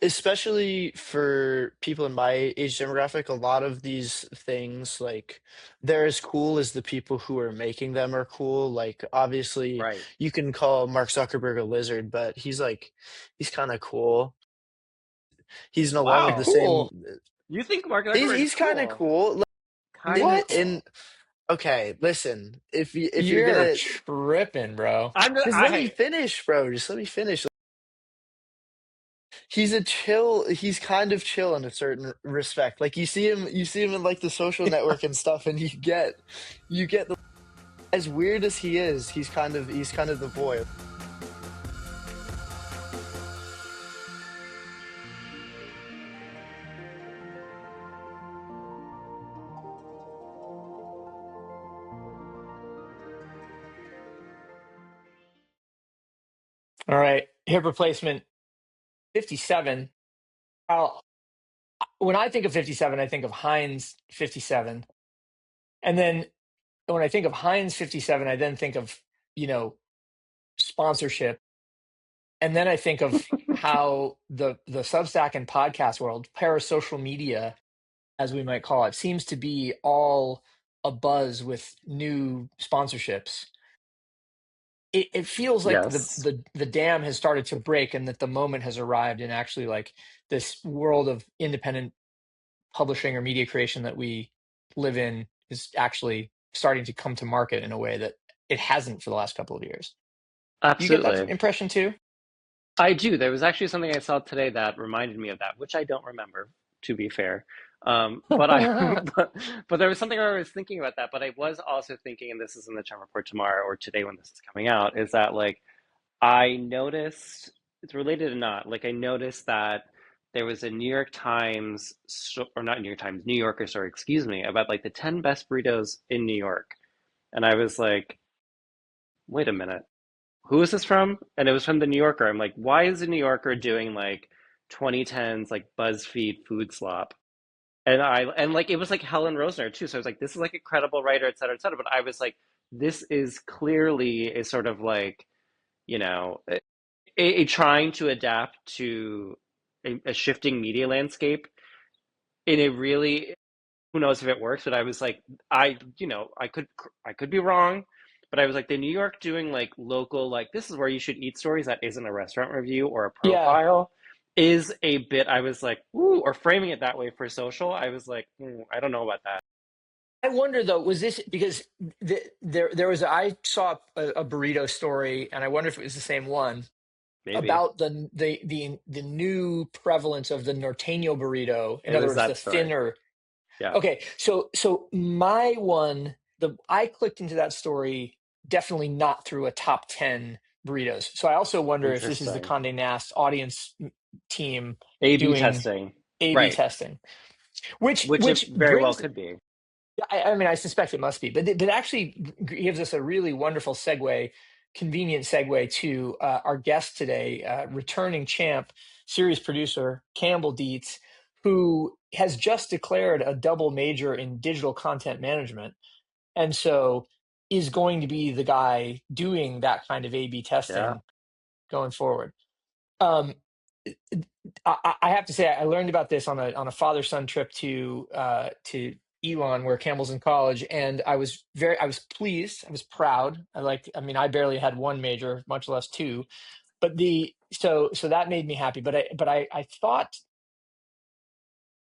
especially for people in my age demographic, a lot of these things, like, they're as cool as the people who are making them are cool. Like, obviously, Right. you can call Mark Zuckerberg a lizard, but he's kind of cool. He's no longer the Wow. same. Cool. You think Mark He's Zuckerberg is he's kind of cool? cool. Like, Kind of What? cool. okay, listen, if you're You're gonna tripping, bro. just let me I finish, bro. Just let me finish. He's kind of chill in a certain respect. Like, you see him in like the social network and stuff, and you get the, as weird as he is, he's kind of the boy. All right. Hip replacement 57. I'll, when I think of 57, I think of Heinz 57. And then when I think of Heinz 57, I then think of, you know, sponsorship. And then I think of how the Substack and podcast world, parasocial media, as we might call it, seems to be all a buzz with new sponsorships. It feels like yes. the dam has started to break and that the moment has arrived, and actually like this world of independent publishing or media creation that we live in is actually starting to come to market in a way that it hasn't for the last couple of years. You get that Absolutely. impression too? I do. There was actually something I saw today that reminded me of that, which I don't remember, to be fair. But I, but there was something I was thinking about that. But I was also thinking, and this is in the Trump report tomorrow or today when this is coming out, is that like I noticed it's related or not. Like I noticed that there was a New York Times, or not New York Times, New Yorker story, excuse me, about like the 10 best burritos in New York, and I was like, wait a minute, who is this from? And it was from the New Yorker. I'm like, why is the New Yorker doing like 2010s like BuzzFeed food slop? And like it was like Helen Rosner too. So I was like, this is like a credible writer, et cetera, et cetera. But I was like, this is clearly a sort of like, you know, a trying to adapt to a shifting media landscape in a really, who knows if it works, but I was like, I could be wrong, but I was like, the New York doing like local, like this is where you should eat stories that isn't a restaurant review or a Yeah. profile is a bit, I was like, ooh, or framing it that way for social, I was like, I don't know about that. I wonder though, was this because there was I saw a burrito story, and I wonder if it was the same one Maybe. about the new prevalence of the norteño burrito. In It other was words, the that story. thinner. Yeah. Okay, so my one, the I clicked into that story definitely not through a top 10 burritos. So I also wonder if this is the Interesting. Condé Nast audience team A/B doing testing. A/B Right. testing, which Which it which very well brings. could be. I mean, I suspect it must be, but it actually gives us a really wonderful segue, convenient segue to our guest today, returning champ, series producer Campbell Dietz, who has just declared a double major in digital content management, and so is going to be the guy doing that kind of A/B Yeah. testing going forward. Um, I have to say, I learned about this on a father son trip to Elon, where Campbell's in college, and I was pleased, I was proud. I mean, I barely had one major, much less two, but so that made me happy. But I thought,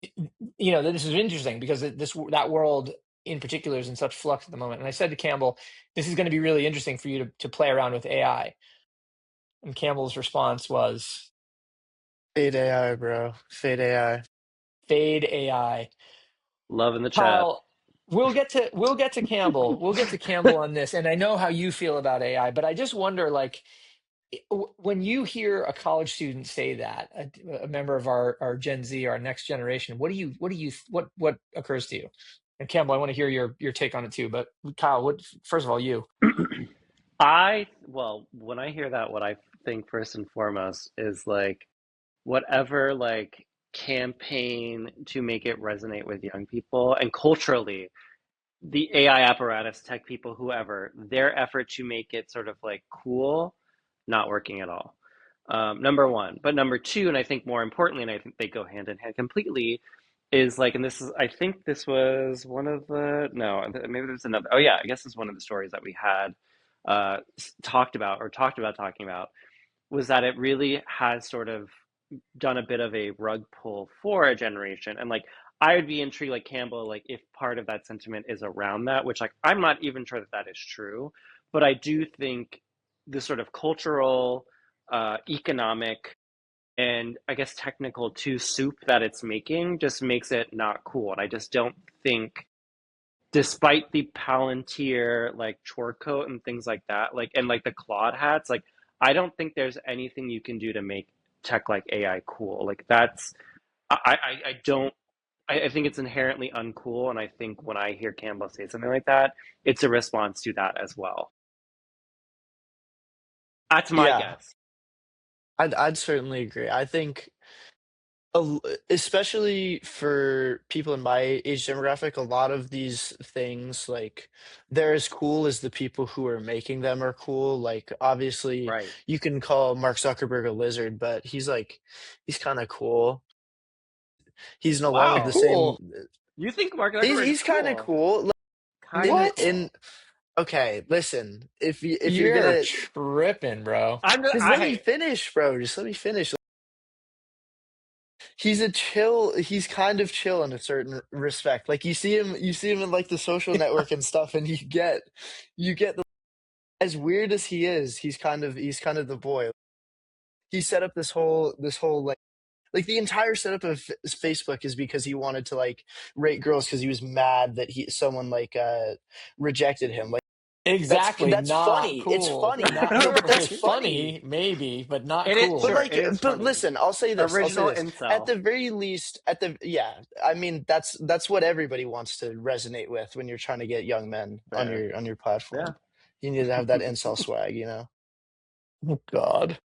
that this is interesting because that world in particular is in such flux at the moment. And I said to Campbell, this is going to be really interesting for you to play around with AI. And Campbell's response was Fade AI, bro. Fade AI. fade AI. Love in the chat. Kyle, we'll get to Campbell. We'll get to Campbell on this, and I know how you feel about AI, but I just wonder, like, when you hear a college student say that, a member of our Gen Z, our next generation, what occurs to you? And Campbell, I want to hear your take on it too. But Kyle, what first of all, you? Well, when I hear that, what I think first and foremost is like whatever like campaign to make it resonate with young people and culturally, the AI apparatus, tech people, whoever, their effort to make it sort of like cool, not working at all. Number one. But number two, and I think more importantly, and I think they go hand in hand completely, is like, and this is, I think this was one of the, no, maybe there's another. Oh, yeah, I guess it's one of the stories that we had talked about or talked about talking about was that it really has sort of done a bit of a rug pull for a generation. And like, I would be intrigued, like Campbell, like if part of that sentiment is around that, which like I'm not even sure that that is true, but I do think the sort of cultural, economic, and I guess technical too soup that it's making just makes it not cool. And I just don't think, despite the Palantir like chore coat and things like that, like and like the Claude hats, like I don't think there's anything you can do to make tech like AI cool. Like that's I don't I think it's inherently uncool, and I think when I hear Campbell say something like that, it's a response to that as well. That's my Yeah, guess. I'd certainly agree. I think especially for people in my age demographic, a lot of these things like they're as cool as the people who are making them are cool. Like obviously Right. you can call Mark Zuckerberg a lizard, but he's kind of cool. He's in a lot of the Wow. Cool. same You think Mark he's Zuckerberg's he's kind of cool? cool. Like, Kind in of. What? in okay, listen. If you're You're gonna tripping, bro. I'm just, just let me I finish, bro. Just let me finish. He's kind of chill in a certain respect. Like you see him in like the social network and stuff, and you get the as weird as he is, he's kind of the boy. He set up this whole like the entire setup of Facebook is because he wanted to like rate girls because he was mad that he someone like rejected him. Like Exactly. that's Not funny. It's cool. funny. Not No, but okay. that's funny. Funny, maybe, but not it is But cool. sure, like, it is but funny. listen, I'll say this. I'll say Original this. At incel. the very least, yeah, I mean that's what everybody wants to resonate with when you're trying to get young men on Fair. your Yeah. platform. You need to have that incel swag. Oh, God.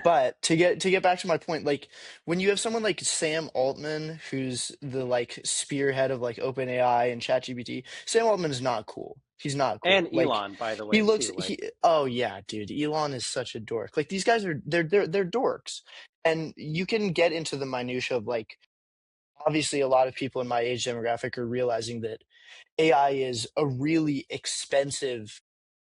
But to get back to my point, like when you have someone like Sam Altman, who's the like spearhead of like OpenAI and ChatGPT, Sam Altman is not cool. He's not cool. And Like Elon, by the he way, looks too. Like, he oh yeah, dude. Elon is such a dork. Like these guys are they're dorks. And you can get into the minutia of like obviously a lot of people in my age demographic are realizing that AI is a really expensive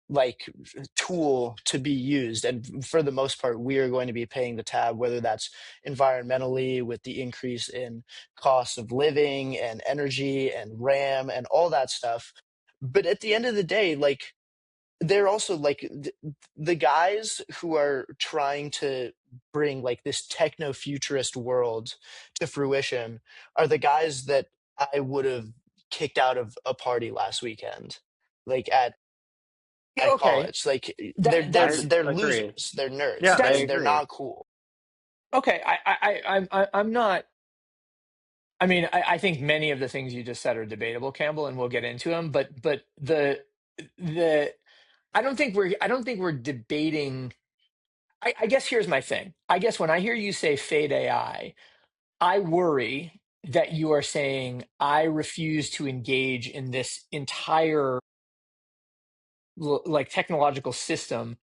like tool to be used, and for the most part we are going to be paying the tab, whether that's environmentally with the increase in cost of living and energy and RAM and all that stuff. But at the end of the day, like they're also like the guys who are trying to bring like this techno futurist world to fruition are the guys that I would have kicked out of a party last weekend, like Yeah, at okay. college. Like they're That they're I that's they're agree. losers. They're nerds. Yeah, I that's They're agree. not cool. okay. I'm not. I mean, I think many of the things you just said are debatable, Campbell, and we'll get into them. But the I don't think we're debating. I guess here's my thing. I guess when I hear you say fade I worry that you are saying I refuse to engage in this entire like technological system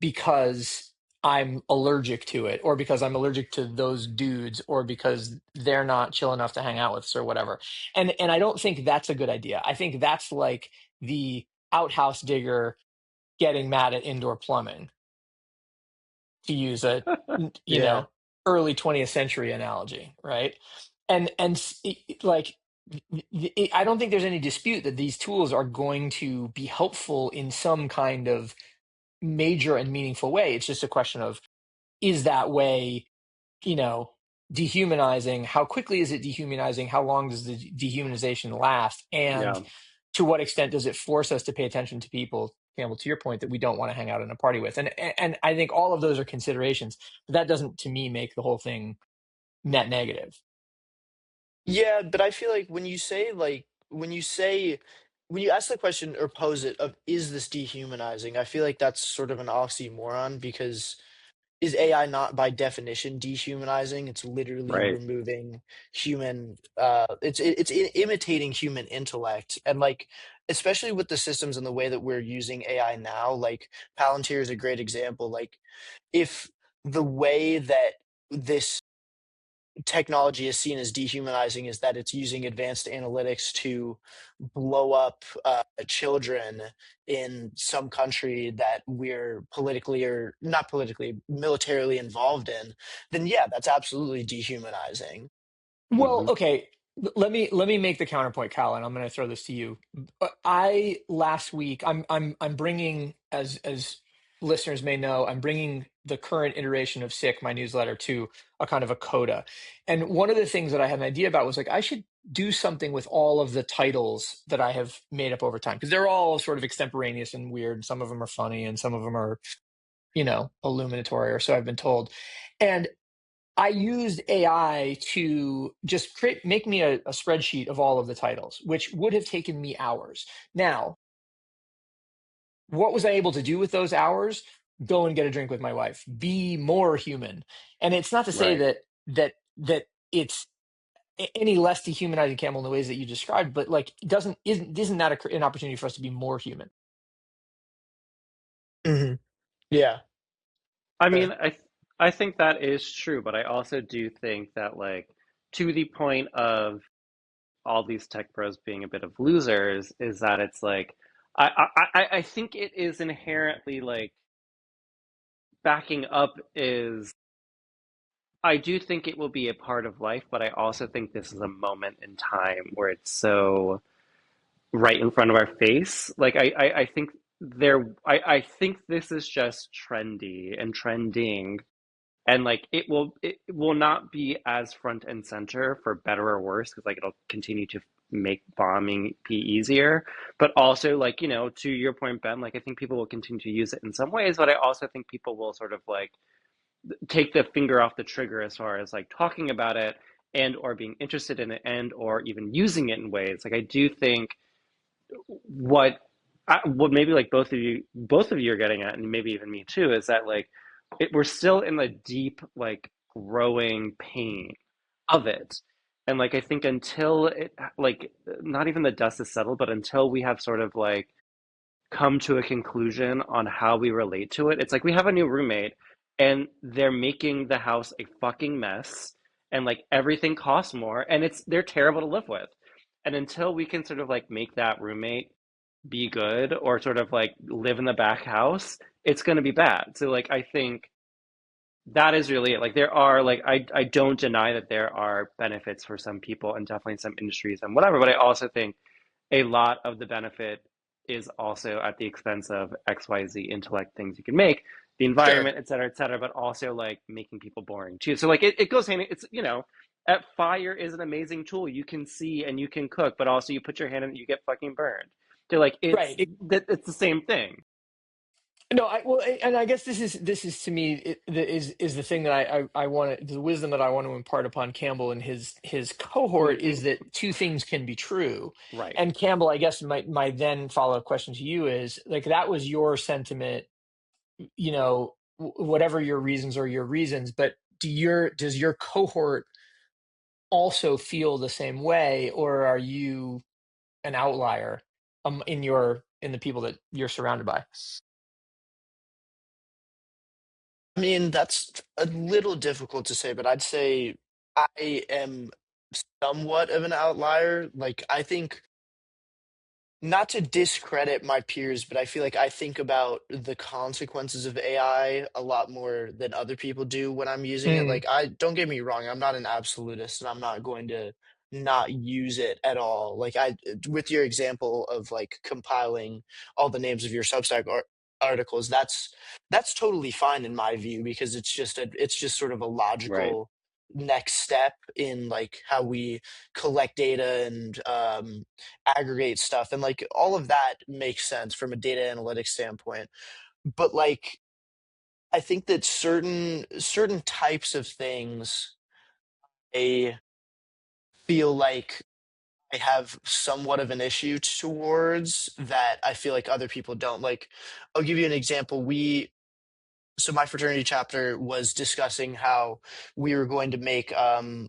because I'm allergic to it, or because I'm allergic to those dudes, or because they're not chill enough to hang out with us, or whatever. And I don't think that's a good idea. I think that's like the outhouse digger getting mad at indoor plumbing, to use a you Yeah. know early 20th century analogy, right? Like I don't think there's any dispute that these tools are going to be helpful in some kind of major and meaningful way. It's just a question of, is that way, you know, dehumanizing? How quickly is it dehumanizing? How long does the dehumanization last? And Yeah. to what extent does it force us to pay attention to people, Campbell, to your point, that we don't want to hang out in a party with? And I think all of those are considerations, but that doesn't, to me, make the whole thing net negative. Yeah, but I feel like when you ask the question or pose it of is this dehumanizing, I feel like that's sort of an oxymoron because is AI not by definition dehumanizing? It's literally Right. removing human imitating human intellect, and like especially with the systems and the way that we're using AI now, like Palantir is a great example. Like if the way that this technology is seen as dehumanizing is that it's using advanced analytics to blow up children in some country that we're politically or not politically, militarily involved in, then yeah, that's absolutely dehumanizing. Well, Hmm. okay. Let me make the counterpoint, Kyle, and I'm going to throw this to you. I last week I'm bringing, as listeners may know, I'm bringing the current iteration of Sick, my newsletter, to a kind of a coda. And one of the things that I had an idea about was like I should do something with all of the titles that I have made up over time because they're all sort of extemporaneous and weird. Some of them are funny, and some of them are illuminatory, or so I've been told. And I used AI to just make me a spreadsheet of all of the titles, which would have taken me hours. Now, what was I able to do with those hours? Go and get a drink with my wife, be more human. And it's not to say Right. that it's any less dehumanizing, Campbell, in the ways that you described, but like, isn't that an opportunity for us to be more human? Hmm. Yeah. I Uh, mean, I think that is true, but I also do think that like to the point of all these tech pros being a bit of losers is that it's like I think it is inherently like backing up is I do think it will be a part of life, but I also think this is a moment in time where it's so right in front of our face. Like I think I think this is just trendy and trending and like it will not be as front and center for better or worse because like it'll continue to make bombing be easier, but also like to your point, Ben, like I think people will continue to use it in some ways, but I also think people will sort of like take the finger off the trigger as far as like talking about it and or being interested in it and or even using it in ways like I do think what what maybe like both of you are getting at, and maybe even me too, is that like we're still in the deep like growing pain of it, and like I think until it like not even the dust is settled, but until we have sort of like come to a conclusion on how we relate to it, it's like we have a new roommate and they're making the house a fucking mess and like everything costs more and they're terrible to live with. And until we can sort of like make that roommate be good or sort of like live in the back house, it's going to be bad. So like I think that is really it. Like there are like I don't deny that there are benefits for some people and definitely some industries and whatever, but I also think a lot of the benefit is also at the expense of XYZ intellect things you can make, the sure. environment, et cetera, but also like making people boring too. So like it goes hand in, it's at fire is an amazing tool. You can see and you can cook, but also you put your hand in it, you get fucking burned. So like Right. it's the same thing. No, and I guess this is to me is the thing that I want to, the wisdom that I want to impart upon Campbell and his cohort is that two things can be true. Right. And Campbell, I guess my then follow-up question to you is like that was your sentiment, whatever your reasons or your reasons, but does your cohort also feel the same way, or are you an outlier in the people that you're surrounded by? I mean, that's a little difficult to say, but I'd say I am somewhat of an outlier. Like, I think not to discredit my peers, but I feel like I think about the consequences of AI a lot more than other people do when I'm using it. Mm, Like, I don't get me wrong, I'm not an absolutist and I'm not going to not use it at all. Like, with your example of like compiling all the names of your Substack articles, that's totally fine in my view because it's just sort of a Right. logical next step in like how we collect data and aggregate stuff, and like all of that makes sense from a data analytics standpoint. But like I think that certain types of things I feel like I have somewhat of an issue towards that I feel like other people don't. Like, I'll give you an example. We So my fraternity chapter was discussing how we were going to make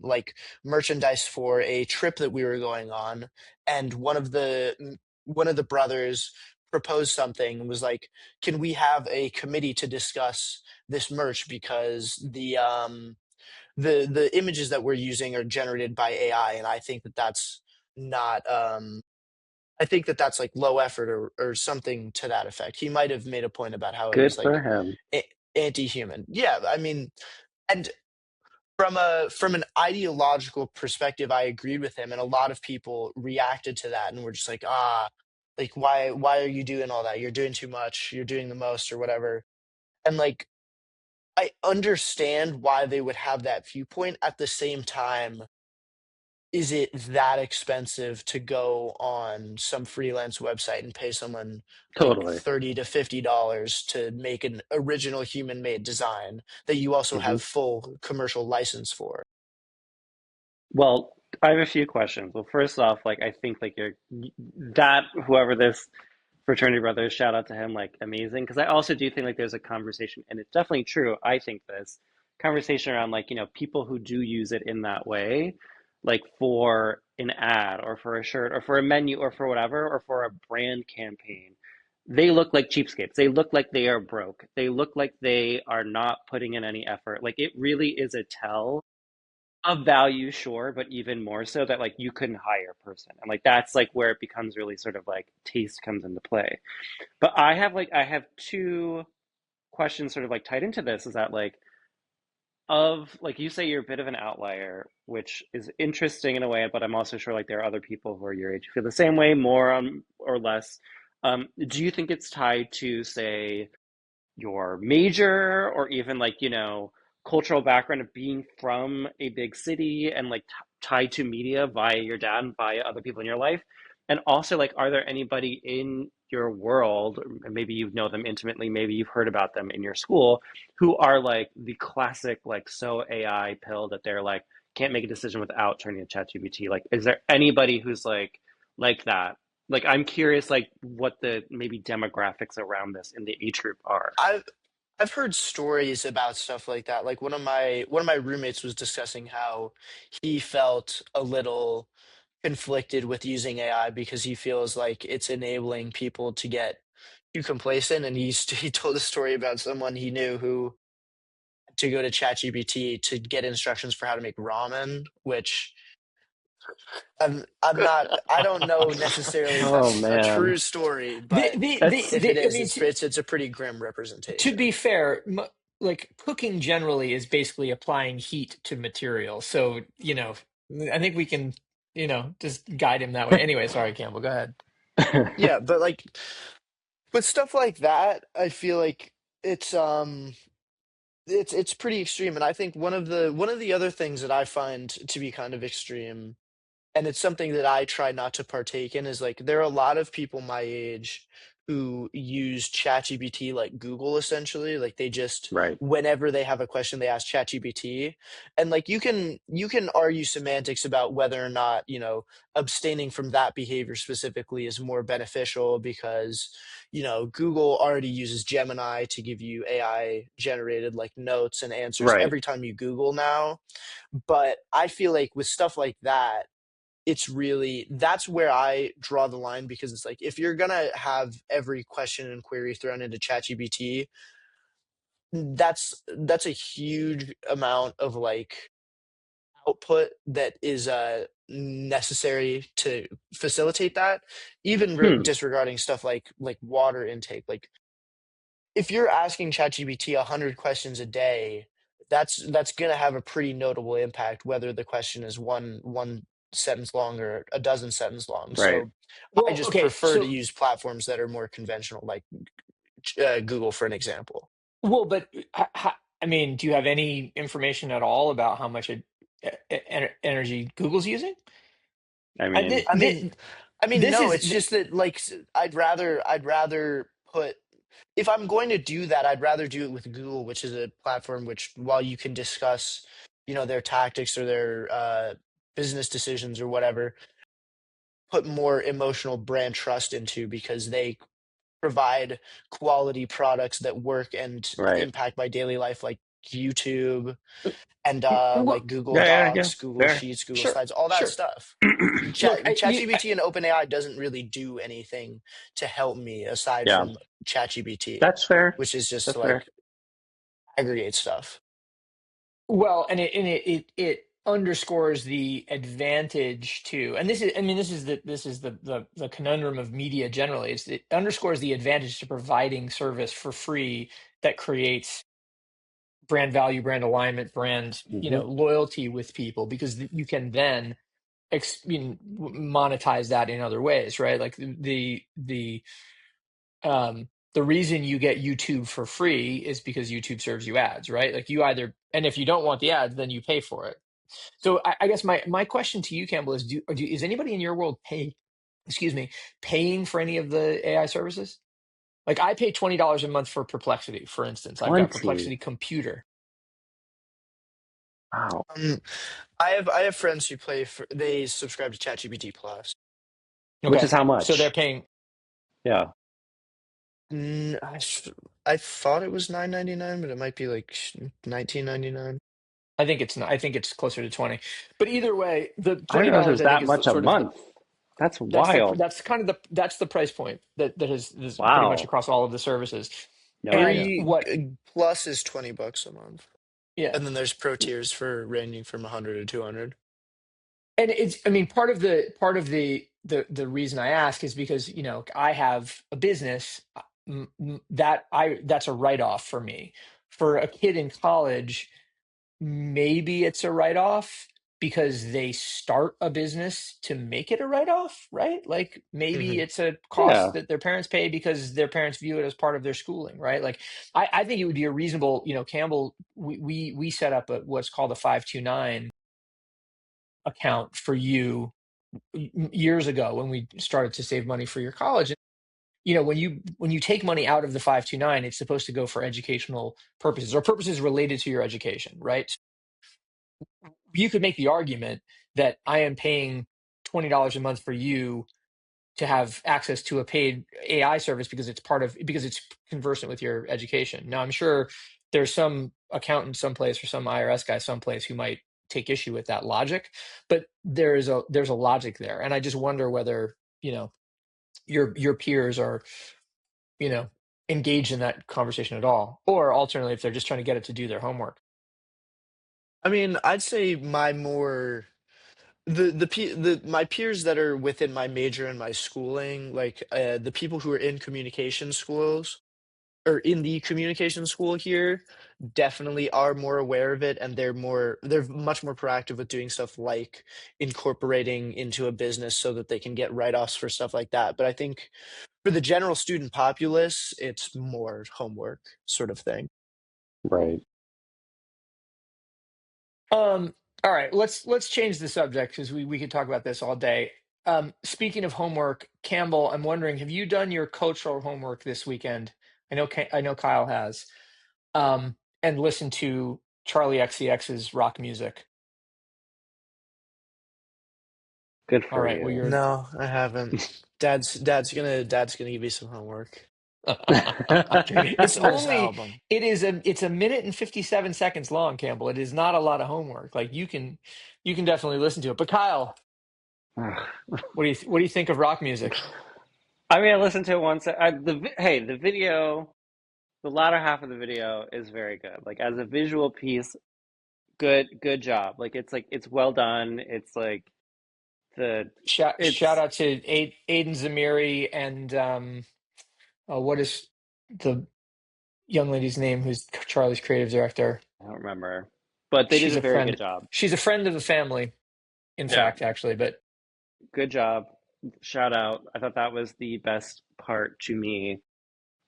like merchandise for a trip that we were going on, and one of the brothers proposed something and was like, "Can we have a committee to discuss this merch because the images that we're using are generated by AI, and I think that that's not I think that that's like low effort or something to that effect." He might have made a point about how it Good was like for him. a- anti-human. Yeah, I mean, and from an ideological perspective, I agreed with him, and a lot of people reacted to that and were just like, like why are you doing all that? You're doing too much. You're doing the most, or whatever. And like I understand why they would have that viewpoint. At the same time, is it that expensive to go on some freelance website and pay someone like Totally. $30 to $50 to make an original human made design that you also Hmm. have full commercial license for? Well, I have a few questions. Well, first off, like I think like you're that whoever this fraternity brother, shout out to him, like amazing. Because I also do think like there's a conversation, and it's definitely true. I think this conversation around like people who do use it in that way, like for an ad or for a shirt or for a menu or for whatever or for a brand campaign. They look like cheapskates. They look like they are broke. They look like they are not putting in any effort. Like it really is a tell of value, sure, but even more so that like you couldn't hire a person. And like that's like where it becomes really sort of like taste comes into play. But I have two questions sort of like tied into this is that like of like you say you're a bit of an outlier, which is interesting in a way, but I'm also sure like there are other people who are your age who feel the same way, more or less. Do you think it's tied to say your major or even like cultural background of being from a big city and like tied to media via your dad and via other people in your life, and also like are there anybody in your world, maybe you know them intimately, maybe you've heard about them in your school, who are like the classic like so AI pill that they're like can't make a decision without turning to ChatGPT? Like is there anybody who's like that? Like I'm curious like what the maybe demographics around this in the age group are. I've I've heard stories about stuff like that. Like one of my roommates was discussing how he felt a little conflicted with using AI because he feels like it's enabling people to get too complacent. And he told a story about someone he knew who had to go to ChatGPT to get instructions for how to make ramen, which I don't know necessarily if Oh that's a man, true story, The, but the, the, that's if it the I is, mean, it's a pretty grim to be representation. fair, like cooking generally is basically applying heat to material. So, I think we can, just guide him that way. Anyway, sorry, Campbell, go ahead. Yeah, but like with stuff like that, I feel like it's um it's pretty extreme. And I think one of the other things that I find to be kind of extreme, and it's something that I try not to partake in, is like there are a lot of people my age who use ChatGPT like Google essentially. Like they just right, whenever they have a question, they ask ChatGPT. And like you can argue semantics about whether or not, abstaining from that behavior specifically is more beneficial because, Google already uses Gemini to give you AI generated like notes and answers right. every time you Google now. But I feel like with stuff like that, that's where I draw the line because it's like if you're gonna have every question and query thrown into ChatGPT, that's a huge amount of like output that is necessary to facilitate that. Even Hmm. disregarding stuff like water intake, like if you're asking ChatGPT 100 questions a day, that's gonna have a pretty notable impact whether the question is one sentence long or a dozen sentence long. Right. So I Well, just okay, prefer to so, use platforms that are more conventional, like Google, for an example. but I mean, do you have any information at all about how much energy Google's using? I I, mean, I mean, this no, is, it's just that like I'd rather put if I'm going to do that, I'd rather do it with Google, which is a platform which, while you can discuss, their tactics or their business decisions or whatever, put more emotional brand trust into because they provide quality products that work and right. impact my daily life. Like YouTube and Well, like Google Yeah. Docs, Google Fair. Sheets, Google sure, Slides, all that sure. stuff. Look, ChatGPT and OpenAI doesn't really do anything to help me aside Yeah, from ChatGPT, that's fair. which is just to That's fair. like aggregate stuff. well, and it underscores the advantage too. And this is, I mean, this is the conundrum of media generally. It underscores the advantage to providing service for free that creates brand value, brand alignment, brand, Hmm. loyalty with people, because you can then monetize that in other ways, right? Like the reason you get YouTube for free is because YouTube serves you ads, right? Like you either, and if you don't want the ads, then you pay for it. So I guess my question to you, Campbell, is is anybody in your world paying for any of the AI services? Like I pay $20 a month for Perplexity, for instance. I've got 20. Perplexity Computer. Wow. Um, I have friends who they subscribe to ChatGPT Plus. Which is Okay, how so they're much? paying. Yeah. I thought it was 9.99, but it might be like 19.99. I think it's closer to 20. But either way, the I didn't know it $20 was I think that is much a sort of the month. That's wild. that's kind of that's the price point that is pretty much Wow. across all of the services. No And idea. Free what Plus is $20 a month, yeah. and then there's pro tiers for ranging from 100 to 200. And it's, I mean, part of the reason I ask is because, I have a business that's a write-off for me. For a kid in college, maybe it's a write-off because they start a business to make it a write-off, right? Like maybe Hmm. it's a cost Yeah. that their parents pay because their parents view it as part of their schooling, right? Like I think it would be a reasonable, Campbell, we set up what's called a 529 account for you years ago when we started to save money for your college. When you take money out of the 529, it's supposed to go for educational purposes or purposes related to your education, right? You could make the argument that I am paying $20 a month for you to have access to a paid AI service because it's conversant with your education. Now, I'm sure there's some accountant someplace or some IRS guy someplace who might take issue with that logic, but there's a logic there, and I just wonder whether your peers are you know engaged in that conversation at all, or alternately, if they're just trying to get it to do their homework. I mean, I'd say my more my peers that are within my major and my schooling, like the people who are in communication schools or in the communication school here, definitely are more aware of it, and they're much more proactive with doing stuff like incorporating into a business so that they can get write-offs for stuff like that. But I think for the general student populace, it's more homework sort of thing. Right. All right, let's change the subject because we could talk about this all day. Speaking of homework, Campbell, I'm wondering, have you done your cultural homework this weekend? I know Kyle has. And listened to Charlie XCX's rock music. Good All for right, well, you. you're No, I haven't. Dad's gonna give me some homework. it's Listen to this only album. it's a minute and 57 seconds long, Campbell. It is not a lot of homework. Like you can definitely listen to it. But Kyle, what do you think of rock music? I mean, I listened to it once. Hey, the video, the latter half of the video is very good. Like as a visual piece, good job. Like it's well done. It's like the Shout it's out to Aiden Zamiri and what is the young lady's name who's Charlie's creative director? I don't remember, but they did She's a a very good friend. job. She's a friend of the family, in Yeah, fact, actually. But good job. Shout out. I thought that was the best part to me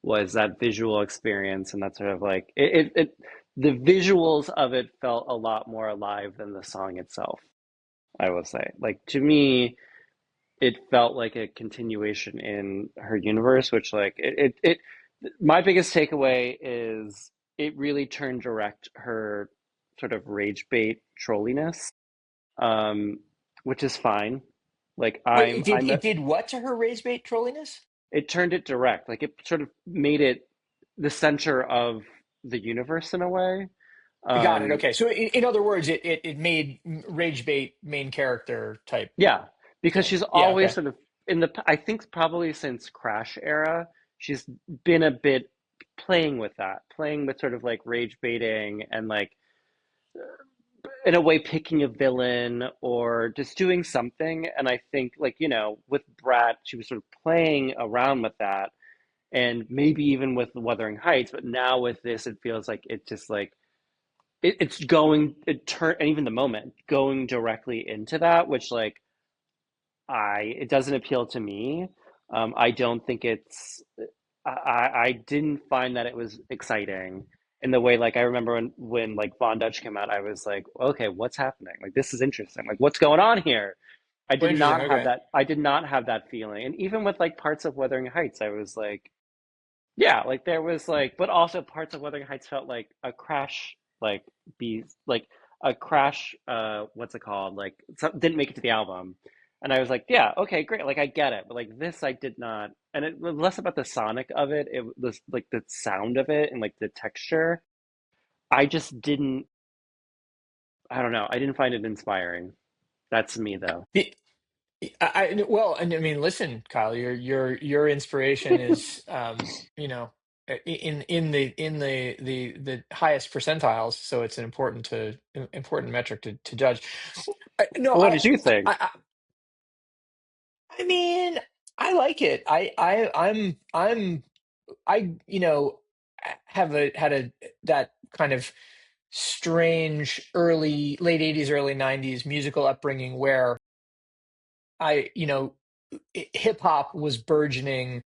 was that visual experience and that sort of like the visuals of it felt a lot more alive than the song itself, I will say. Like to me, it felt like a continuation in her universe, which like my biggest takeaway is it really turned direct her sort of rage bait trolliness, um, which is fine. Like wait, it did I'm a, it did what to her raise bait trolliness? it turned it direct. Like it sort of made it the center of the universe in a way. Got it. Um, Okay. So in other words, it made rage bait main character type yeah, because thing. she's Yeah. always Okay. sort of I think probably since Crash era, she's been a bit playing with that, playing with sort of like rage baiting and like in a way picking a villain or just doing something. And I think like, with Brat, she was sort of playing around with that and maybe even with Wuthering Heights, but now with this it feels like it's just like it's going it turn and even the moment going directly into that, which like it doesn't appeal to me. I don't think I didn't find that it was exciting in the way like I remember when like Von Dutch came out, I was like, okay, what's happening? Like this is interesting. Like what's going on here? Well, interesting. Okay. I did not have that feeling. And even with like parts of Wuthering Heights, I was like, yeah, like there was like, but also parts of Wuthering Heights felt like a crash, like be like a crash. What's it called? Like didn't make it to the album, and I was like, yeah, okay, great, like I get it, but like this, I did not, and it was less about the sonic of it. It was like the sound of it and like the texture. I just didn't. I don't know. I didn't find it inspiring. That's me though. The, well, and I mean, listen, Kyle, your inspiration is, in the highest percentiles, so it's an important metric to judge. No, Well, what did you think? I, I mean, I like it. I have had that kind of strange late 80s, early 90s musical upbringing where hip hop was burgeoning.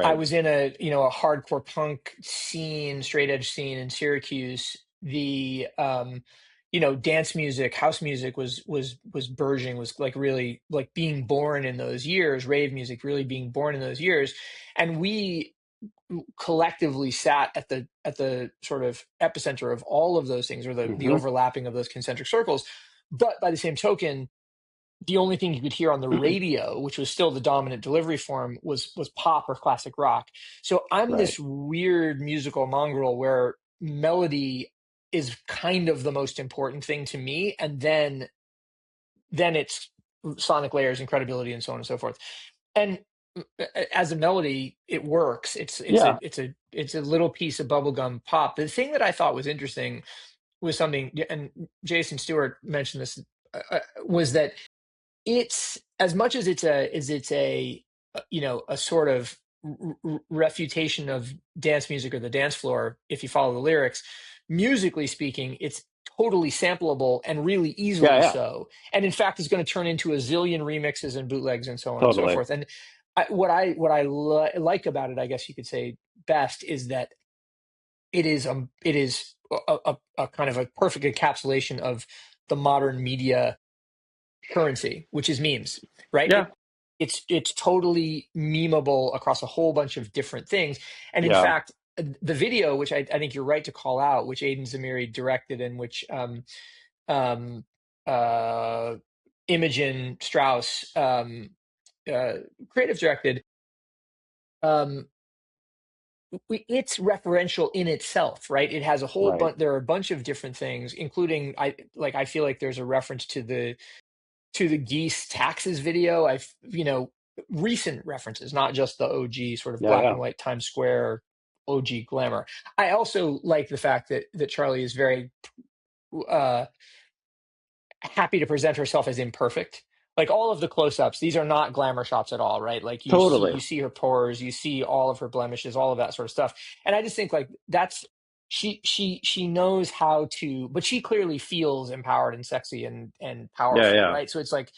I Right. was in a hardcore punk scene, straight edge scene in Syracuse. The dance music, house music was burgeoning, was like really like being born in those years, rave music really being born in those years. And we collectively sat at the sort of epicenter of all of those things, or the Mm-hmm. overlapping of those concentric circles. But by the same token, the only thing you could hear on the radio, which was still the dominant delivery form, was pop or classic rock. So I'm Right. this weird musical mongrel where melody is kind of the most important thing to me, and then it's sonic layers and credibility and so on and so forth. And as a melody, it works. Yeah. It's a little piece of bubblegum pop. The thing that I thought was interesting was something, and Jason Stewart mentioned this, was that it's as much as it's a sort of refutation of dance music or the dance floor. If you follow the lyrics, musically speaking, it's totally sampleable and really Yeah. easily Yeah. so, and in fact is going to turn into a zillion remixes and bootlegs and so on and so Totally. forth. And like about it, I guess you could say, best is that it is a kind of a perfect encapsulation of the modern media currency, which is memes, right? Yeah. It's totally memeable across a whole bunch of different things. And in Yeah. fact, the video, which I think you're right to call out, which Aiden Zamiri directed, and which um, uh, Imogen Strauss uh, creative directed, um, it's referential in itself, right? It has a whole Right. bunch. There are a bunch of different things, including I feel like there's a reference to the geese taxes video. Recent references, not just the OG sort of Yeah. black Yeah. and white Times Square OG glamour. I also like the fact that Charlie is very uh, happy to present herself as imperfect. Like all of the close-ups, these are not glamour shots at all, right? Like you see Totally. you see her pores, you see all of her blemishes, all of that sort of stuff. And I just think like that's she knows how to, but she clearly feels empowered and sexy and Yeah. powerful, Yeah. right? So it's like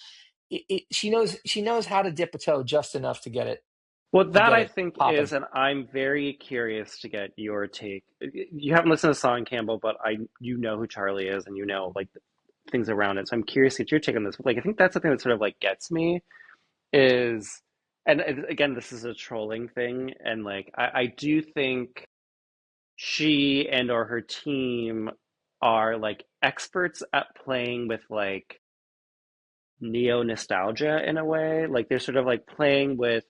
she knows how to dip a toe just enough to get it Well, to that get I it think popping. is, and I'm very curious to get your take. You haven't listened to Song Campbell, but you know who Charlie is, and you know like the things around it. So I'm curious to get your take on this. Like, I think that's the thing that sort of like gets me is, and again, this is a trolling thing, and like I do think she and or her team are like experts at playing with like neo nostalgia in a way. Like they're sort of like playing with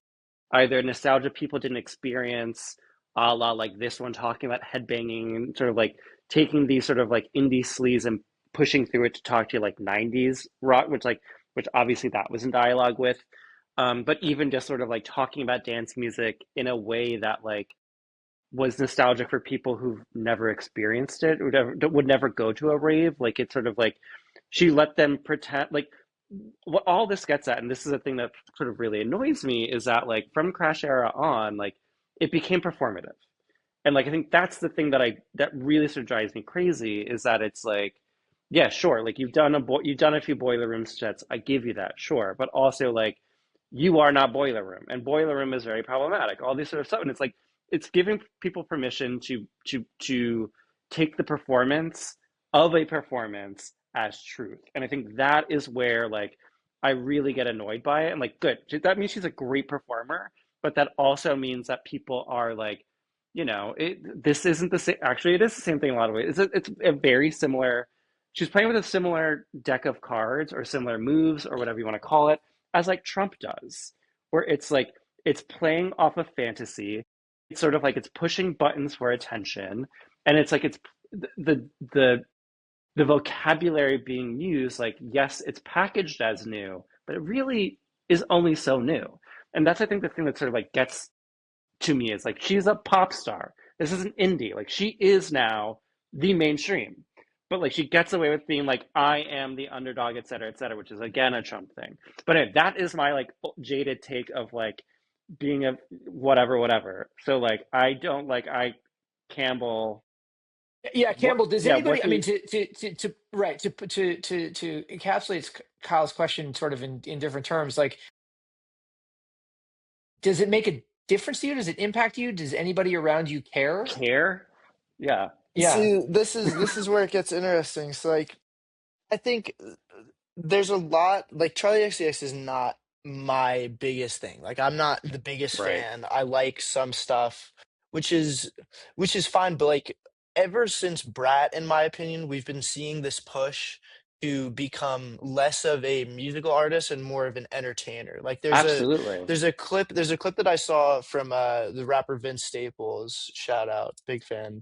either nostalgia people didn't experience, a la like this one talking about headbanging and sort of like taking these sort of like indie sleaze and pushing through it to talk to you like 90s rock, which obviously that was in dialogue with. But even just sort of like talking about dance music in a way that like was nostalgic for people who've never experienced it or would never go to a rave. Like it's sort of like she let them pretend like what all this gets at, and this is a thing that sort of really annoys me, is that like from Crash Era on, like it became performative. And like I think that's the thing that really sort of drives me crazy is that it's like, yeah, sure, like you've done a few Boiler Room sets, I give you that, sure, but also like you are not Boiler Room, and Boiler Room is very problematic. All this sort of stuff, and it's like it's giving people permission to take the performance of a performance as truth, and I think that is where like I really get annoyed by it. And like, good, that means she's a great performer, but that also means that people are like, this isn't the same. Actually, it is the same thing in a lot of ways. It's a very similar. She's playing with a similar deck of cards or similar moves or whatever you want to call it, as like Trump does, where it's like it's playing off of fantasy. It's sort of like it's pushing buttons for attention, and it's like it's the the the vocabulary being used. Like, yes, it's packaged as new, but it really is only so new. And that's I think the thing that sort of like gets to me is like she's a pop star. This is an indie. Like she is now the mainstream. But like she gets away with being like, I am the underdog, et cetera, which is again a Trump thing. But anyway, that is my like jaded take of like being a whatever, whatever. So like I don't like I Campbell. Yeah, What? Campbell. Does Yeah, what anybody? I do mean, you? to right to encapsulate Kyle's question sort of in different terms. Like, does it make a difference to you? Does it impact you? Does anybody around you care? Care? Yeah, Yeah, See, this is where it gets interesting. So like I think there's a lot like Charlie XCX is not my biggest thing. Like I'm not the biggest right. fan. I like some stuff, which is which is fine, but like ever since Brat, in my opinion, we've been seeing this push to become less of a musical artist and more of an entertainer. Like Absolutely. there's a clip that I saw from the rapper Vince Staples, shout out, big fan.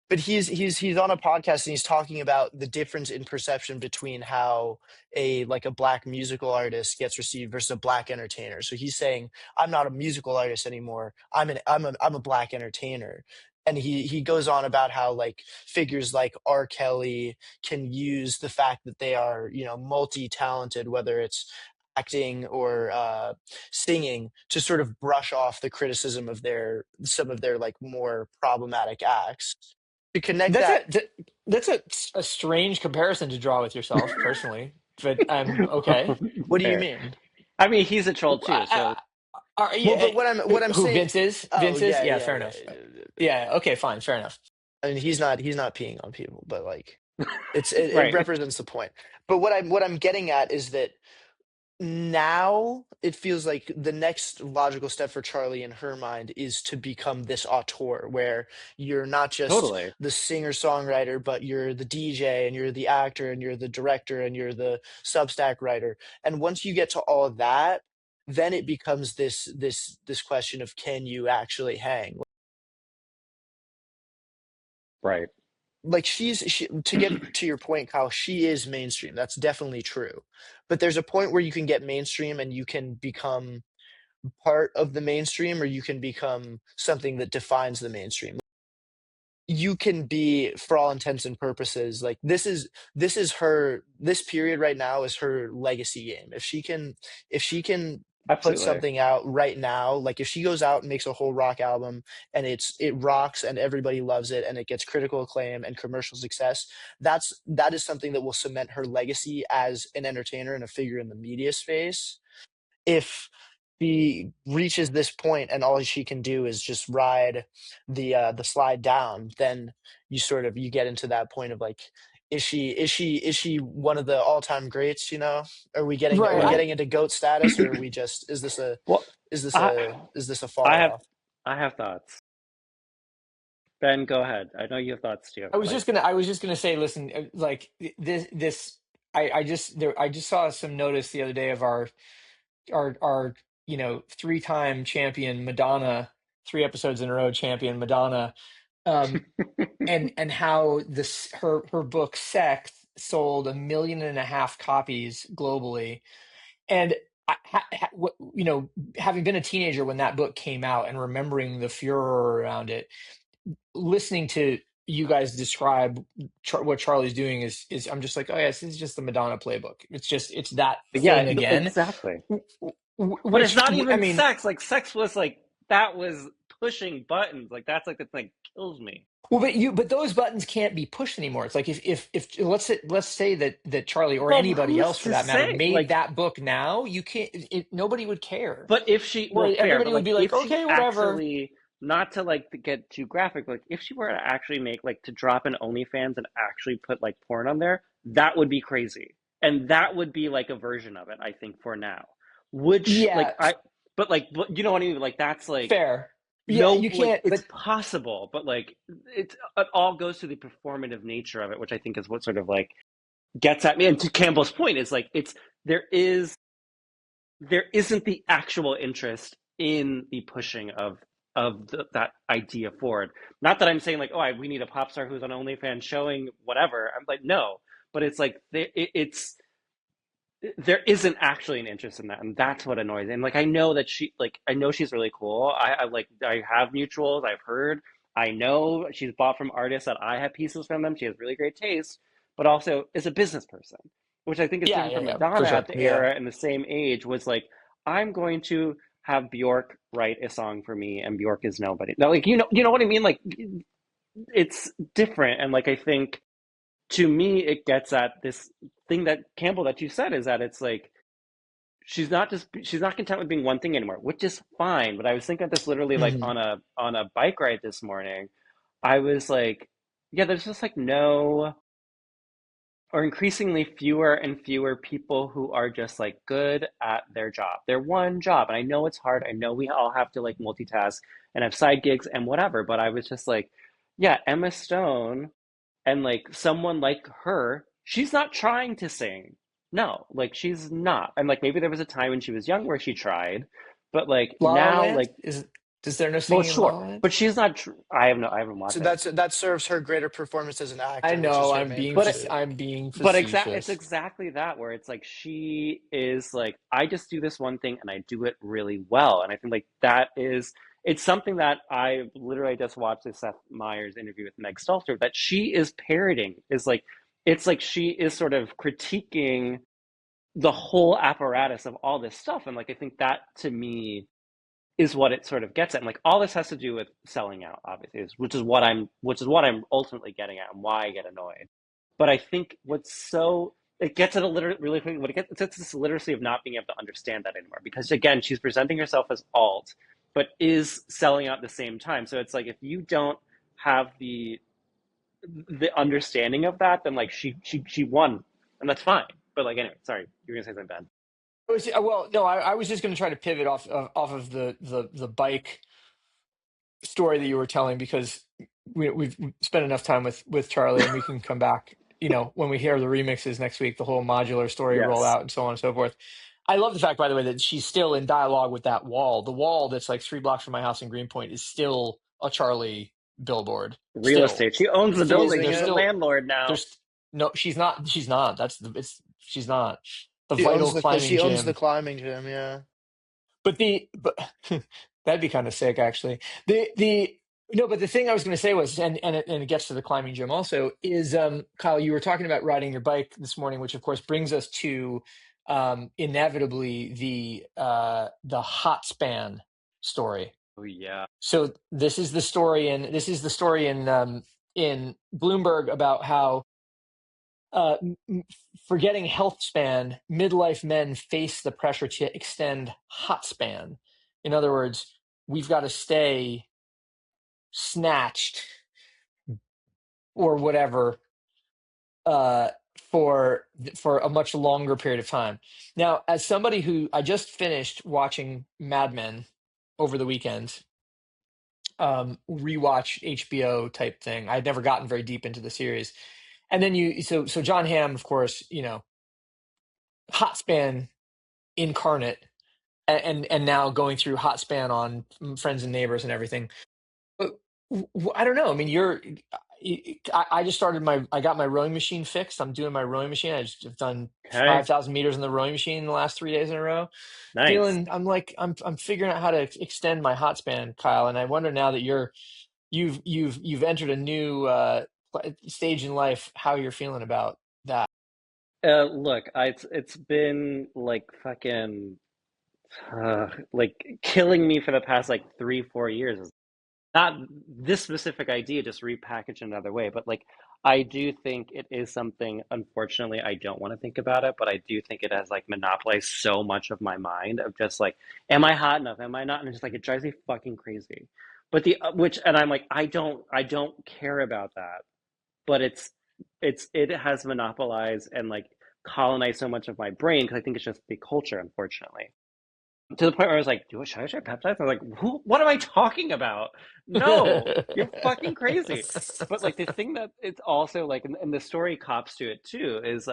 But he's on a podcast and he's talking about the difference in perception between how a black musical artist gets received versus a black entertainer. So he's saying, I'm not a musical artist anymore. I'm a black entertainer. And he goes on about how like figures like R. Kelly can use the fact that they are, multi-talented, whether it's acting or singing, to sort of brush off the criticism of their some of their like more problematic acts, to connect that's that. that's a strange comparison to draw with yourself personally, but okay. What do you Fair. mean? I mean, he's a troll too, so Well, Yeah, but what I'm who saying. Vince is? Oh Vince is? yeah, Yeah, yeah, fair yeah. enough. Yeah, okay, fine, fair enough. I mean, he's not peeing on people, but like, it right. represents the point. But what I'm getting at is that now it feels like the next logical step for Charlie in her mind is to become this auteur where you're not just Totally. the singer-songwriter, but you're the DJ and you're the actor and you're the director and you're the Substack writer. And once you get to all of that, then it becomes this question of, can you actually hang? Right. Like to get to your point, Kyle, she is mainstream. That's definitely true. But there's a point where you can get mainstream and you can become part of the mainstream, or you can become something that defines the mainstream. You can be, for all intents and purposes, like this is her, this period right now is her legacy game. If she can put Absolutely. something out right now, like if she goes out and makes a whole rock album and it rocks and everybody loves it and it gets critical acclaim and commercial success, that is something that will cement her legacy as an entertainer and a figure in the media space. If she reaches this point and all she can do is just ride the slide down, then you get into that point of like, is she one of the all-time greats, are we getting are Right. we Right. getting into goat status, or are we just, Well, is this I a is this a I fall have off? I have thoughts. Ben, go ahead. I know you have thoughts too. Like I was just gonna say, listen, like this, I just saw some notice the other day of our 3-time champion Madonna, 3 episodes in a row champion Madonna, um, and how this her book Sex sold 1.5 million copies globally. And having been a teenager when that book came out and remembering the furor around it, listening to you guys describe what Charlie's doing is I'm just like, oh yes, this is just the Madonna playbook. It's that Yeah, thing again. exactly. But it's Which not I even mean, sex. Like sex was like that was pushing buttons. Like that's like the thing kills me. well, but those buttons can't be pushed anymore. It's like if let's say that Charlie or But anybody who's else for to that matter say? made Like, that book now, you can't. Nobody would care, but if she, or well, fair, everybody but would like be like, if she okay, whatever. actually, not to like to get too graphic, like if she were to actually make like to drop an OnlyFans and actually put like porn on there, that would be crazy, and that would be like a version of it, I think, for now. Which Yeah, like but you know what I mean? Like that's like fair. Yeah, no, you like can't. it's But possible, but like it all goes to the performative nature of it, which I think is what sort of like gets at me. And to Campbell's point is like it's there is there isn't the actual interest in the pushing of that idea forward. Not that I'm saying like, oh, we need a pop star who's on OnlyFans showing whatever. I'm like, no, but it's like it's there isn't actually an interest in that, and that's what annoys me. And like I know that I know she's really cool. I like I have mutuals. I've heard. I know she's bought from artists that I have pieces from them. She has really great taste, but also is a business person, which I think is yeah, different yeah, from yeah, for Madonna sure. at the Yeah. era and the same age. Was like, I'm going to have Bjork write a song for me, and Bjork is nobody. Now, like you know what I mean? Like it's different, and like I think to me it gets at this thing that Campbell that you said is that it's like she's not content with being one thing anymore, which is fine. But I was thinking of this literally like Hmm. on a bike ride this morning. I was like, yeah, there's just like no or increasingly fewer and fewer people who are just like good at their job. Their one job. And I know it's hard. I know we all have to like multitask and have side gigs and whatever, but I was just like, yeah, Emma Stone and like someone like her, she's not trying to sing. No, like she's not. And like maybe there was a time when she was young where she tried, but like La La now, Land like, is there no well, singing in La sure, La Land? but she's not. I haven't So watched it, that serves her greater performance as an I actor, which is know her main but it, pursuit. I'm being it's facetious. exactly that where it's like she is like I just do this one thing and I do it really well, and I think like that is it's something that I literally just watched this Seth Meyers interview with Meg Stalter that she is parroting is like it's like she is sort of critiquing the whole apparatus of all this stuff. And like I think that to me is what it sort of gets at. And like all this has to do with selling out, obviously, which is what I'm ultimately getting at and why I get annoyed. But I think what's so it gets at a really what it gets it's this literacy of not being able to understand that anymore. Because again, she's presenting herself as alt, but is selling out at the same time. So it's like if you don't have the understanding of that, then like she won, and that's fine. But like anyway, sorry, you were gonna say something bad. Well, no, I was just going to try to pivot off of the bike story that you were telling because we've spent enough time with Charlie, and we can come back. When we hear the remixes next week, the whole modular story roll Yes, out, and so on and so forth. I love the fact, by the way, that she's still in dialogue with that wall. The wall that's like 3 blocks from my house in Greenpoint is still a Charlie billboard. real Still, estate. She owns the still, Using building. there's She's a it. still landlord now. there's no. She's not. She's not the She vital owns climbing she owns the gym. climbing gym, yeah. But that'd be kind of sick, actually. The No, but the thing I was going to say was, and it gets to the climbing gym also is, Kyle, you were talking about riding your bike this morning, which of course brings us to inevitably the hot span story. Oh yeah. So this is the story in Bloomberg about how uh, forgetting health span, midlife men face the pressure to extend hot span. In other words, we've got to stay snatched or whatever uh, for a much longer period of time. Now, as somebody who I just finished watching Mad Men over the weekend, rewatch HBO type thing. I'd never gotten very deep into the series, and then so John Hamm, of course, hot span incarnate, and now going through hot span on Friends and Neighbors and everything. I don't know. I mean, I just started I got my rowing machine fixed. I'm doing my rowing machine. I've done Okay, 5,000 meters in the rowing machine in the last 3 days in a row. nice. Feeling, I'm like, I'm figuring out how to extend my hot span, Kyle. And I wonder now that you've entered a new stage in life, how you're feeling about that. Look, it's been like fucking like killing me for the past like 3 4 years. Not this specific idea, just repackaged another way. But like, I do think it is something. Unfortunately, I don't want to think about it, but I do think it has like monopolized so much of my mind of just like, am I hot enough? Am I not? And it's just like it drives me fucking crazy. But the which, and I'm like, I don't care about that. But it has monopolized and like colonized so much of my brain because I think it's just the culture, unfortunately, to the point where I was like, should I try peptides? I was like, what am I talking about? No, you're fucking crazy. But like the thing that it's also like, and the story cops to it too, is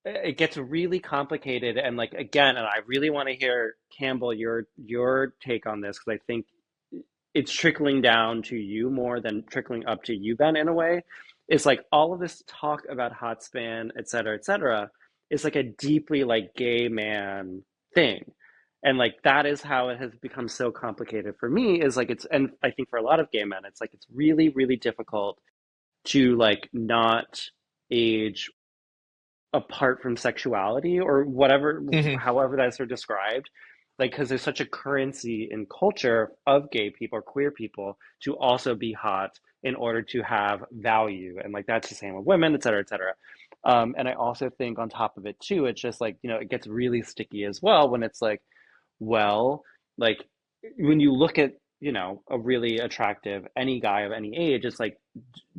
it gets really complicated. And like again, and I really want to hear Campbell your take on this because I think it's trickling down to you more than trickling up to you, Ben, in a way. It's like all of this talk about hot span, et cetera, is like a deeply like gay man thing. And like that is how it has become so complicated for me, is like it's, and I think for a lot of gay men, it's like it's really, really difficult to like not age apart from sexuality or whatever, Hmm. however that's sort of described, like because there's such a currency in culture of gay people or queer people to also be hot in order to have value, and like that's the same with women, et cetera. And I also think on top of it too, it's just like, it gets really sticky as well when it's like, well, like when you look at, a really attractive any guy of any age, it's like,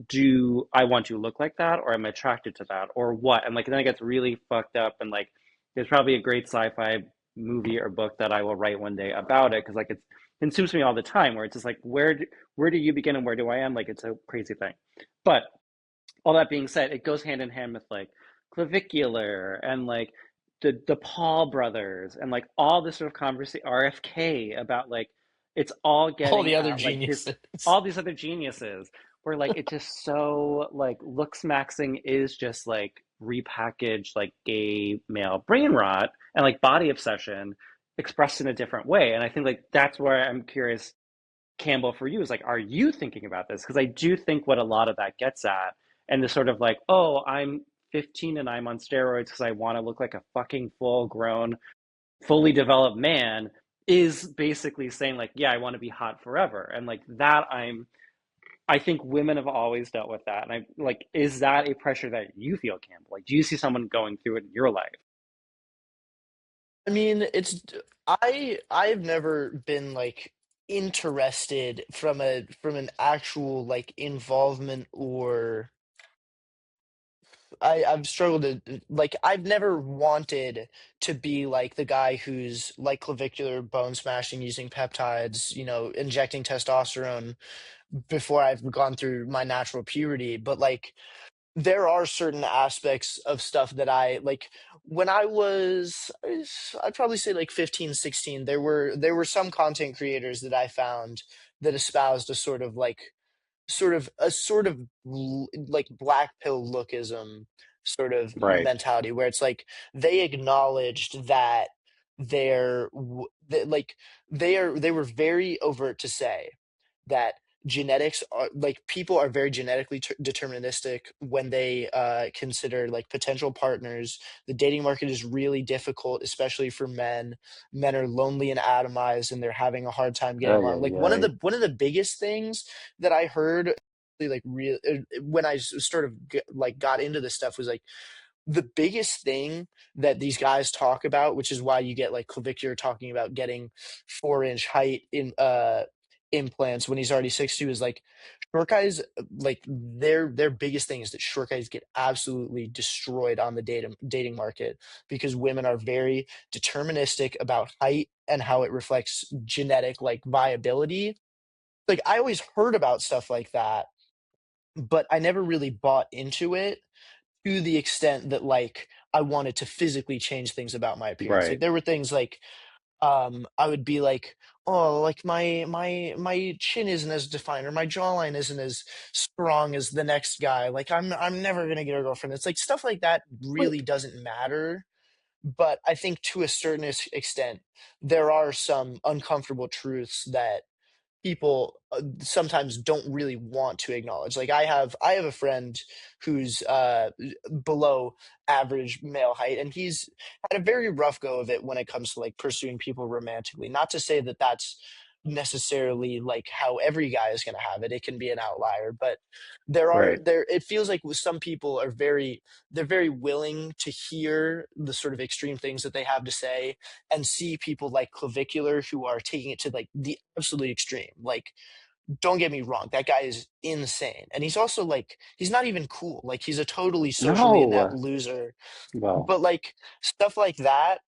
do I want to look like that or am I attracted to that or what? And like then it gets really fucked up, and like there's probably a great sci-fi movie or book that I will write one day about it because like it consumes me all the time where it's just like where do you begin and where do I end? Like it's a crazy thing. But all that being said, it goes hand in hand with like clavicular and like the Paul brothers and like all this sort of conversation, RFK, about like it's all All getting the other at like this, geniuses. all these other geniuses where like it just so like looks maxing is just like repackaged like gay male brain rot and like body obsession expressed in a different way. And I think like that's where I'm curious, Campbell, for you, is like, are you thinking about this? Because I do think what a lot of that gets at, and the sort of like, oh, I'm 15 and I'm on steroids because I want to look like a fucking full grown, fully developed man, is basically saying like, yeah, I want to be hot forever. And like that, I think women have always dealt with that. And I like, is that a pressure that you feel, Campbell? Like, do you see someone going through it in your life? I mean, I've never been like interested from an actual like involvement, or I've struggled to like I've never wanted to be like the guy who's like clavicular bone smashing using peptides, injecting testosterone before I've gone through my natural puberty. But like there are certain aspects of stuff that I like when I'd probably say like 15, 16. There were some content creators that I found that espoused a sort of like black pill lookism sort of Right, mentality, where it's like they acknowledged that like they were very overt to say that genetics are like people are very genetically deterministic when they consider like potential partners. The dating market is really difficult, especially for men. Men are lonely and atomized, and they're having a hard time getting yeah, along. yeah, Like yeah, one of the biggest things that I heard like real when I sort of like got into this stuff was like the biggest thing that these guys talk about, which is why you get like Clavicular talking about getting 4 inch height in implants when he's already 6'2", is like short guys like their biggest thing is that short guys get absolutely destroyed on the dating market because women are very deterministic about height and how it reflects genetic like viability. Like I always heard about stuff like that, but I never really bought into it to the extent that like I wanted to physically change things about my appearance. Like right. there were things like I would be like, oh, like my chin isn't as defined, or my jawline isn't as strong as the next guy. Like I'm never gonna get a girlfriend. It's like stuff like that Wait, really doesn't matter. But I think to a certain extent, there are some uncomfortable truths that people sometimes don't really want to acknowledge. Like I have a friend who's below average male height, and he's had a very rough go of it when it comes to like pursuing people romantically. Not to say that that's necessarily like how every guy is going to have it. It can be an outlier, but Right. there it feels like with some people are very they're very willing to hear the sort of extreme things that they have to say, and see people like Clavicular who are taking it to like the absolute extreme. Like, don't get me wrong, that guy is insane. And he's also like, he's not even cool. Like, he's a totally socially inept No. loser. Well, But like, stuff like that,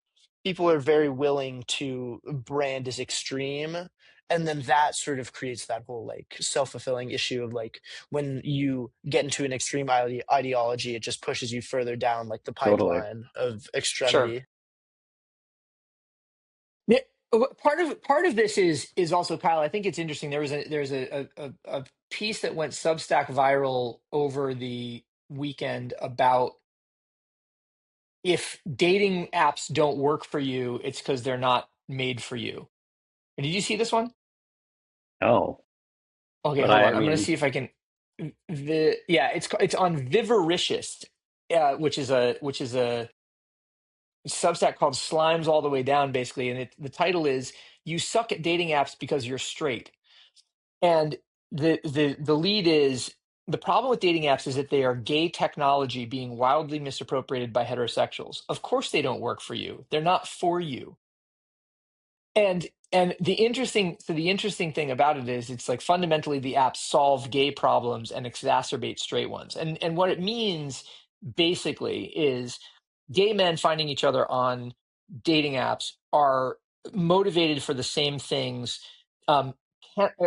people are very willing to brand as extreme. And then that sort of creates that whole like self-fulfilling issue of like when you get into an extreme ideology, it just pushes you further down like the totally. pipeline of sure. extremity. Yeah, part of this is also, Kyle. I think it's interesting. There's a piece that went Substack viral over the weekend about if dating apps don't work for you, it's because they're not made for you. Did you see this one? No. Okay, But hold on. I I'm going to mean, see if I can. It's on Vivaricious, which is a Substack called Slimes All the Way Down, basically, and the title is "You Suck at Dating Apps Because You're Straight." And the lead is the problem with dating apps is that they are gay technology being wildly misappropriated by heterosexuals. Of course, they don't work for you. They're not for you. And the interesting thing about it is it's like fundamentally the apps solve gay problems and exacerbate straight ones. And what it means basically is gay men finding each other on dating apps are motivated for the same things, um,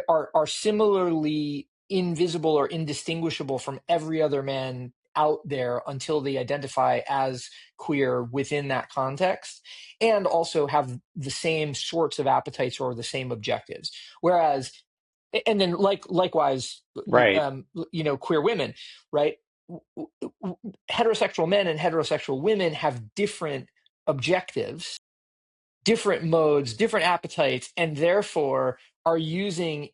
are similarly invisible or indistinguishable from every other man out there until they identify as queer within that context, and also have the same sorts of appetites or the same objectives. Whereas, and then likewise, right. queer women, right? Heterosexual men and heterosexual women have different objectives, different modes, different appetites, and therefore are using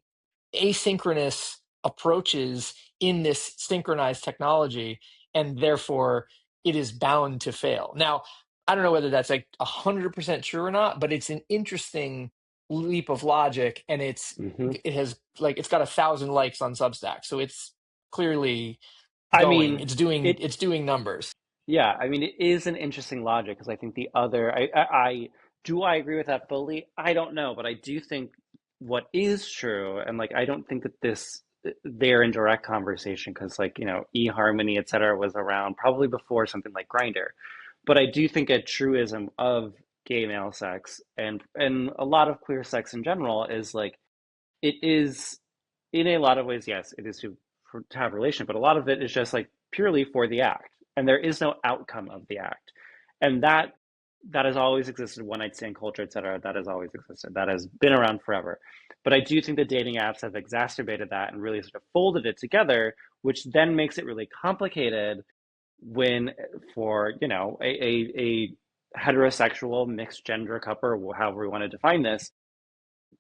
asynchronous approaches in this synchronized technology, and therefore it is bound to fail. Now, I don't know whether that's like 100% true or not, but it's an interesting leap of logic, and Hmm. it's got 1,000 likes on Substack, so it's clearly I going. mean, It's it, doing numbers. yeah, I mean, it is an interesting logic because I think the other, I do I agree with that fully? I don't know, but I do think what is true, and like, I don't think that they're in direct conversation because, like, eHarmony, et cetera, was around probably before something like Grindr. But I do think a truism of gay male sex and a lot of queer sex in general is like, it is in a lot of ways, yes, it is to have a relation, but a lot of it is just like purely for the act, and there is no outcome of the act, and that has always existed. One night stand culture, etc., that has always existed. That has been around forever. But I do think the dating apps have exacerbated that and really sort of folded it together, which then makes it really complicated when for a heterosexual mixed gender couple, or however we want to define this,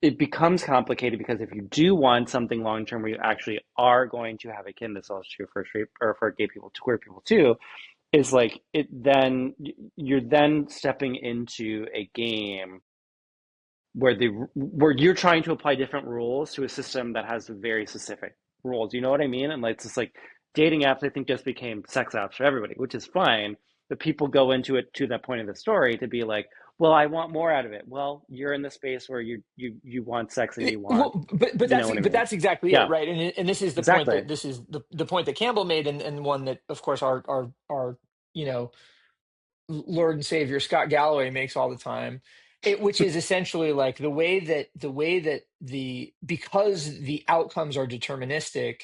it becomes complicated because if you do want something long term where you actually are going to have a kid, this is also true for straight or for gay people, to queer people too, is like it then you're then stepping into a game where you're trying to apply different rules to a system that has very specific rules. You know what I mean? And like it's just like dating apps, I think, just became sex apps for everybody, which is fine. But people go into it to that point of the story to be like, well, I want more out of it. Well, you're in the space where you want sex and you want, Well, but you know that's what I but mean? that's exactly it, Yeah, right? And this is the point exactly. that this is the point that Campbell made, and one that, of course, our Lord and Savior Scott Galloway makes all the time. Which is essentially like the way that the because the outcomes are deterministic,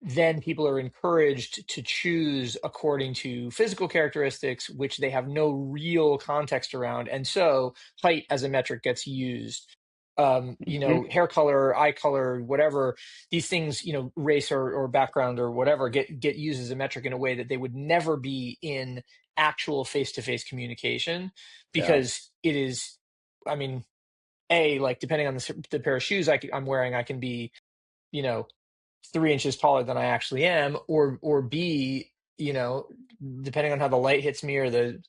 then people are encouraged to choose according to physical characteristics, which they have no real context around. And so height as a metric gets used. Hmm. Hair color, eye color, whatever, these things, race or background or whatever get used as a metric in a way that they would never be in actual face-to-face communication, Yeah. because it is, I mean, like depending on the pair of shoes I'm wearing, I can be, you know, 3 inches taller than I actually am, or B, depending on how the light hits me, or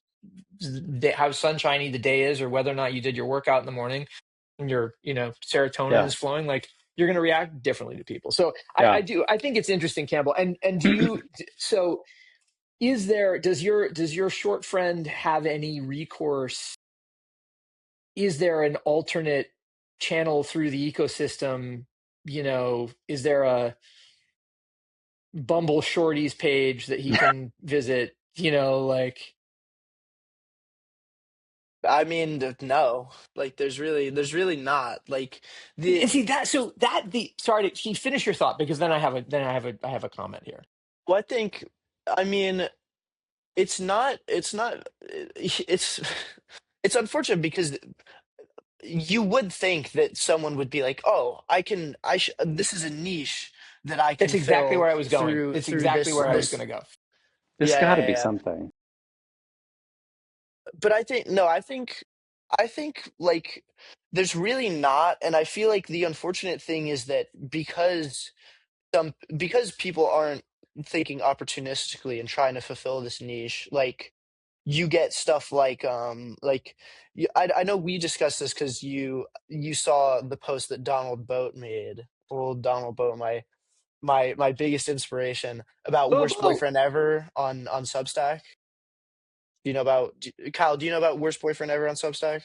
how sunshiny the day is, or whether or not you did your workout in the morning and your, serotonin Yeah. is flowing, like you're going to react differently to people. So Yeah. I think it's interesting, Campbell. And so does your short friend have any recourse? Is there an alternate channel through the ecosystem? Is there a Bumble Shorties page that he can visit? Like, I mean, no, like there's really not like the. and see that. So that the sorry, can you finish your thought? Because then I have a comment here. Well, I think, I mean, it's it's unfortunate because you would think that someone would be like, oh, this is a niche that I can That's exactly fill where I was going. through It's through exactly this where I was this going to go. There's yeah, got to yeah, be yeah. something. But I think no, I think like there's really not, and I feel like the unfortunate thing is that because people aren't thinking opportunistically and trying to fulfill this niche, like you get stuff like I know we discussed this because you saw the post that Donald Boat made, old Donald Boat, my biggest inspiration, about Oh, worst oh. boyfriend ever on Substack. Kyle, do you know about worst boyfriend ever on Substack?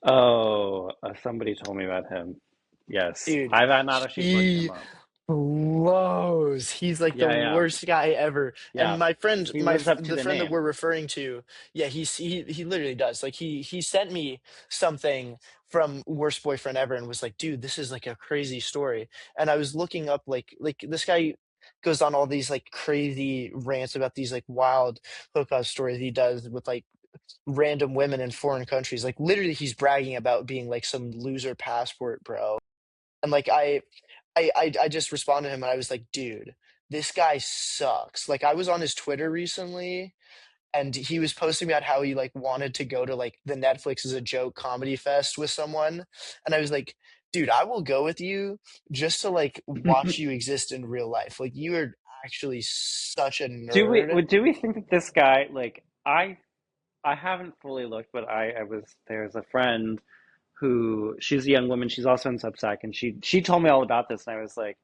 Oh, somebody told me about him. Yes. Dude, I've not actually looked him he up. blows. He's like the Yeah, yeah, worst guy ever. And yeah. my friend, He lives up to the the friend that we're name. referring to, yeah, he literally does. Like he sent me something from worst boyfriend ever and was like, dude, this is like a crazy story. And I was looking up like this guy goes on all these like crazy rants about these like wild hookup stories he does with like random women in foreign countries. Like literally he's bragging about being like some loser passport bro. And like I just responded to him and I was like, dude, this guy sucks. Like I was on his Twitter recently and he was posting about how he like wanted to go to like the Netflix is a joke comedy fest with someone. And I was like, dude, I will go with you just to like watch you exist in real life. Like you are actually such a nerd. Do we think that this guy, like, I haven't fully looked, but I was, there's a friend who, she's a young woman, she's also in Substack, and she told me all about this, and I was like,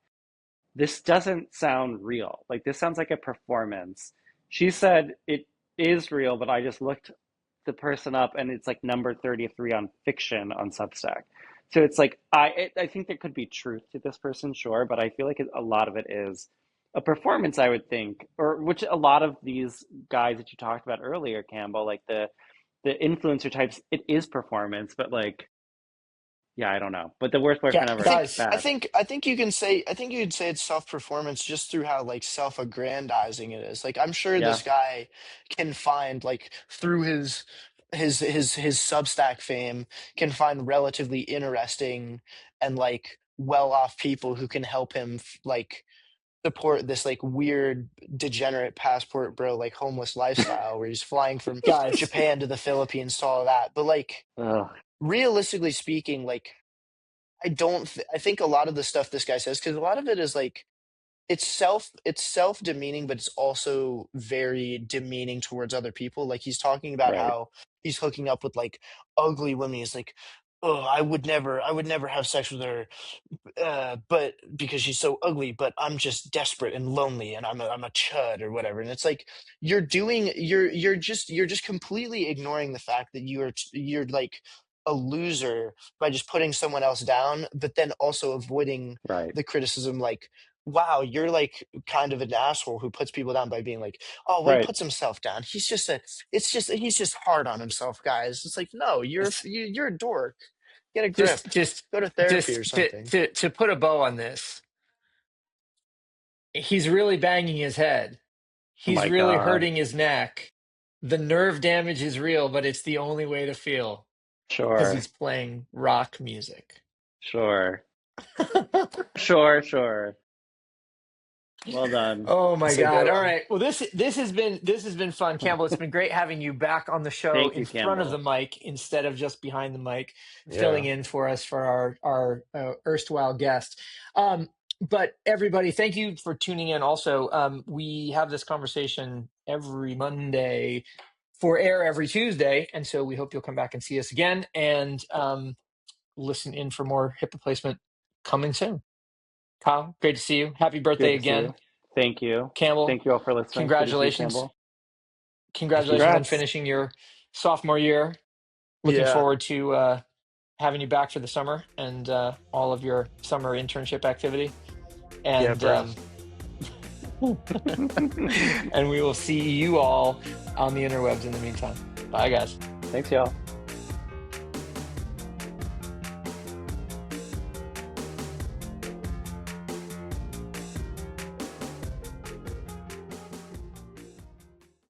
this doesn't sound real. Like, this sounds like a performance. She said it is real, but I just looked the person up, and it's like number 33 on fiction on Substack. So it's like I think there could be truth to this person, sure, but I feel like a lot of it is a performance, I would think, or which a lot of these guys that you talked about earlier, Campbell, like the influencer types, it is performance, but like, yeah, I don't know. But the worst Yeah, boyfriend I ever is think guys. I bad. think I think you can say I think you'd say it's self-performance just through how like self-aggrandizing it is. Like I'm sure Yeah, this guy can find like through his Substack fame can find relatively interesting and like well-off people who can help him like support this like weird degenerate passport bro like homeless lifestyle where he's flying from Guys, Japan to the Philippines to all that. But like ugh, realistically speaking, like I think a lot of the stuff this guy says, because a lot of it is like it's self demeaning, but it's also very demeaning towards other people. Like he's talking about right, how he's hooking up with like ugly women. He's like, oh, I would never have sex with her, but because she's so ugly. But I'm just desperate and lonely, and I'm a chud or whatever. And it's like you're just completely ignoring the fact that you're like a loser by just putting someone else down, but then also avoiding right, the criticism like, wow, you're like kind of an asshole who puts people down by being like, oh, well, he right. puts himself down. He's just hard on himself, guys. It's like, no, you're a dork. Get a grip. just Go to therapy or just to something. to to put a bow on this. he's really banging his head. Oh He's my really God. hurting his neck. The nerve damage is real, but it's the only way to feel because Sure. he's playing rock music. Sure. Sure. Well done. Oh my It's a God. good All one. right. Well, this has been fun, Campbell. It's been great having you back on the show Thank in you, front of the Campbell. mic instead of just behind the mic, filling Yeah. in for us for our erstwhile guest. But everybody, thank you for tuning in. Also, we have this conversation every Monday for air every Tuesday, and so we hope you'll come back and see us again and listen in for more hip replacement coming soon. Kyle, great to see you. Happy Good birthday to see again. you. Thank you. Campbell, Thank you all for listening. Good to see you, congratulations. Campbell. Thank you. Congratulations on Congrats. finishing your sophomore year. Looking Yeah. forward to having you back for the summer and all of your summer internship activity. Yeah, And bro. and we will see you all on the interwebs in the meantime. Bye, guys. Thanks, y'all.